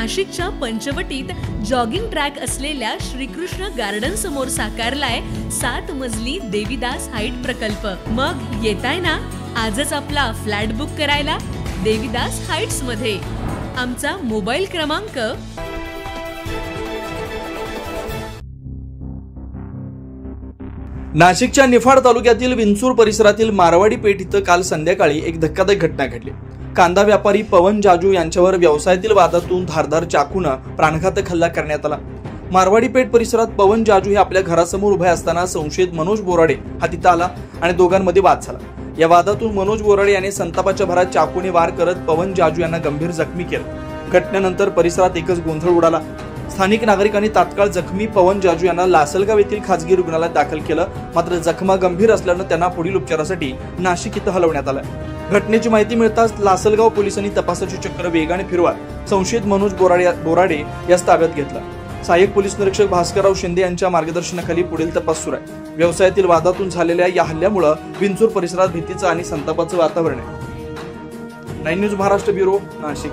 नाशिकच्या पंचवटीत jogging track असलेल्या Shrikrishna garden समोर साकारलाय 7 मजली देवीदास हाईट प्रकल्प। मग येताय ना आजच आपला फ्लॅट बुक करायला देवीदास हाईट्स मध्ये। आमचा मोबाईल क्रमांक नाशिकच्या निफाड तालुक्यातील विंचूर परिसरातील मारवाडी पेठ इथं काल संध्याकाळी एक धक्कादायक घटना घडली। कांदा व्यापारी पवन जाजू यांच्यावर व्यवसायातील वादातून धारदार चाकूने प्राणघातक हल्ला करण्यात आला। मारवाडी पेठ परिसरात पवन जाजू हे आपल्या घरासमोर उभे असताना संशयित मनोज बोराडे हा तिथं आला आणि दोघांमध्ये वाद झाला। या वादातून मनोज बोराडे याने संतापाच्या भरात चाकूने वार करत पवन जाजू यांना गंभीर जखमी केलं। घटनेनंतर परिसरात एकच गोंधळ उडाला। स्थानिक नागरिकांनी तात्काळ जखमी पवन जाजू यांना लासलगाव येथील खासगी रुग्णालयात दाखल केलं, मात्र जखमा गंभीर असल्याने त्यांना पुढील उपचारासाठी नाशिक इथं हलवण्यात आलं। घटनेची माहिती मिळताच लासलगाव पोलिसांनी तपासाची चक्र वेगाने फिरवत संशयित मनोज बोराडे यास ताब्यात घेतला। सहाय्यक पोलीस निरीक्षक भास्करराव शिंदे यांच्या मार्गदर्शनाखाली पुढील तपास सुरू आहे। व्यवसायातील वादातून झालेल्या या हल्ल्यामुळे विंचूर परिसरात भीतीचं आणि संतापाचं वातावरण आहे। 9 न्यूज महाराष्ट्र ब्युरो, नाशिक।